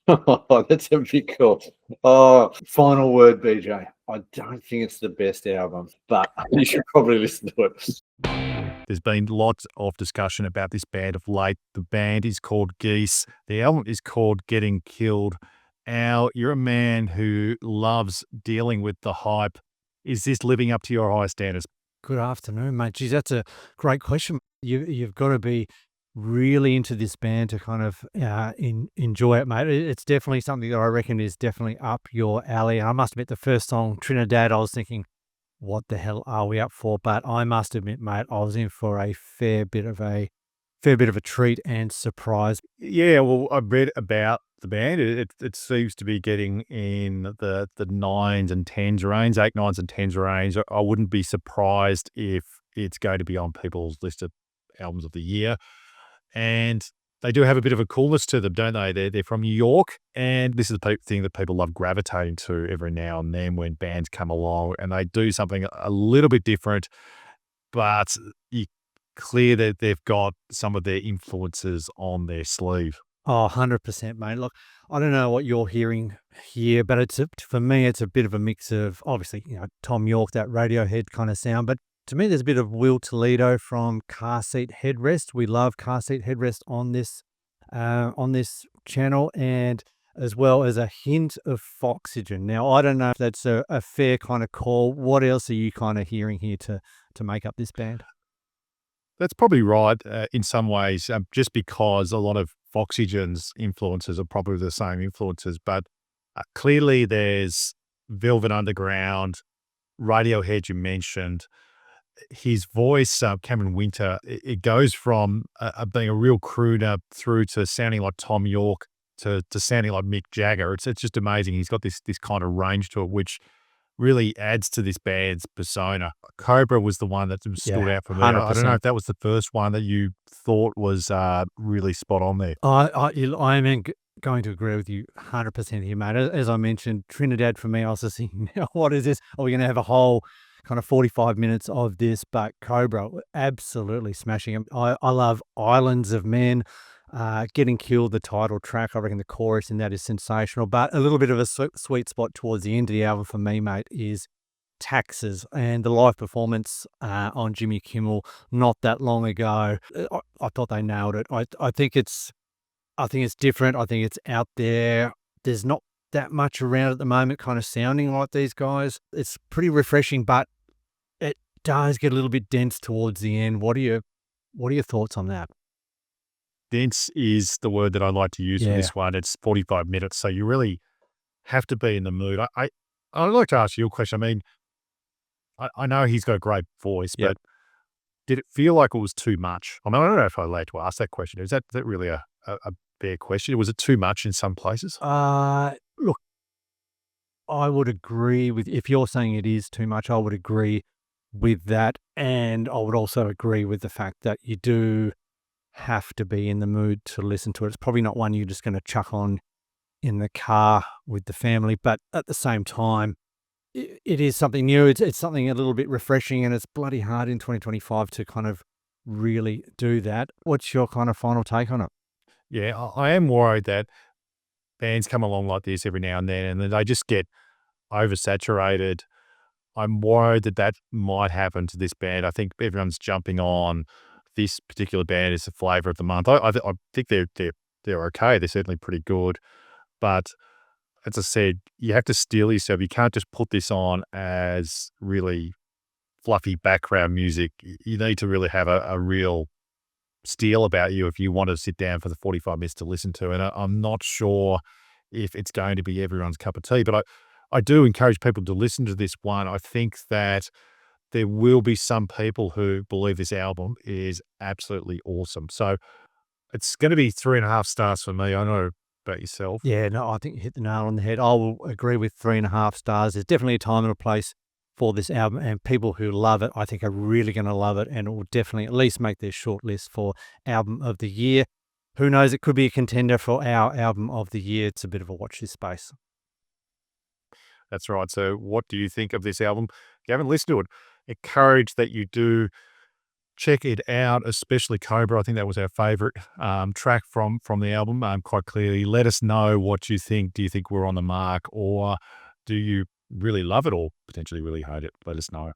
Oh, that's a bit cool. Oh, final word, BJ. I don't think it's the best album, but you should probably listen to it. There's been lots of discussion about this band of late. The band is called Geese. The album is called Getting Killed. Al, you're a man who loves dealing with the hype. Is this living up to your high standards? Good afternoon, mate. Geez, that's a great question. You've got to be really into this band to kind of enjoy it, mate. It's definitely something that I reckon is definitely up your alley. I must admit, the first song, Trinidad, I was thinking, what the hell are we up for? But I must admit, mate, I was in for a fair bit of a treat and surprise. Yeah, well, I read about the band. It seems to be getting in the nines and tens range, eight, nines, and tens range. I wouldn't be surprised if it's going to be on people's list of albums of the year. And they do have a bit of a coolness to them, don't they? They're from New York, and this is the thing that people love gravitating to every now and then when bands come along and they do something a little bit different, but you clear that they've got some of their influences on their sleeve. Oh, 100%, mate. Look, I don't know what you're hearing here, but for me, it's a bit of a mix of obviously, Tom York, that Radiohead kind of sound, but to me, there's a bit of Will Toledo from Car Seat Headrest. We love Car Seat Headrest on this channel, and as well as a hint of Foxygen. Now, I don't know if that's a fair kind of call. What else are you kind of hearing here to make up this band? That's probably right in some ways, just because a lot of Foxygen's influences are probably the same influences, but clearly there's Velvet Underground, Radiohead you mentioned. His voice, Cameron Winter, it goes from being a real crooner through to sounding like Tom York to sounding like Mick Jagger. It's just amazing. He's got this kind of range to it, which really adds to this band's persona. Cobra was the one that stood Yeah, out for me. I don't know 100%. if that was the first one that you thought was really spot on there. I am going to agree with you 100% here, mate. As I mentioned, Trinidad for me, I was just thinking, now, what is this? Are we going to have a whole kind of 45 minutes of this? But Cobra, absolutely smashing him. I love Islands of Men. Getting Killed, the title track. I reckon the chorus in that is sensational. But a little bit of a sweet spot towards the end of the album for me, mate, is Taxes, and the live performance on Jimmy Kimmel not that long ago. I thought they nailed it. I think it's different. I think it's out there. There's not that much around at the moment kind of sounding like these guys. It's pretty refreshing, but it does get a little bit dense towards the end. What are your thoughts on that? Dense is the word that I like to use for Yeah. this one. It's 45 minutes, so you really have to be in the mood. I'd like to ask you a question. I mean, I know he's got a great voice, Yep. but did it feel like it was too much? I mean, I don't know if I'm allowed to ask that question. Is that really a fair question? Was it too much in some places? Look, I would agree with if you're saying it is too much, I would agree with that, and I would also agree with the fact that you do have to be in the mood to listen to it. It's probably not one you're just gonna chuck on in the car with the family, but at the same time, it is something new. It's something a little bit refreshing, and it's bloody hard in 2025 to kind of really do that. What's your kind of final take on it? Yeah, I am worried that bands come along like this every now and then they just get oversaturated. I'm worried that that might happen to this band. I think everyone's jumping on this particular band as the flavor of the month. I think they're okay. They're certainly pretty good, but as I said, you have to steel yourself. You can't just put this on as really fluffy background music. You need to really have a real steel about you if you want to sit down for the 45 minutes to listen to. And I'm not sure if it's going to be everyone's cup of tea, but I do encourage people to listen to this one. I think that there will be some people who believe this album is absolutely awesome. So it's going to be 3.5 stars for me. I know about yourself. Yeah, no, I think you hit the nail on the head. I will agree with 3.5 stars. There's definitely a time and a place for this album, and people who love it, I think, are really going to love it, and it will definitely at least make their short list for album of the year. Who knows? It could be a contender for our album of the year. It's a bit of a watch this space. That's right. So what do you think of this album? If you haven't listened to it, encourage that you do check it out, especially Cobra. I think that was our favorite track from the album, quite clearly. Let us know what you think. Do you think we're on the mark, or do you really love it or potentially really hate it? Let us know.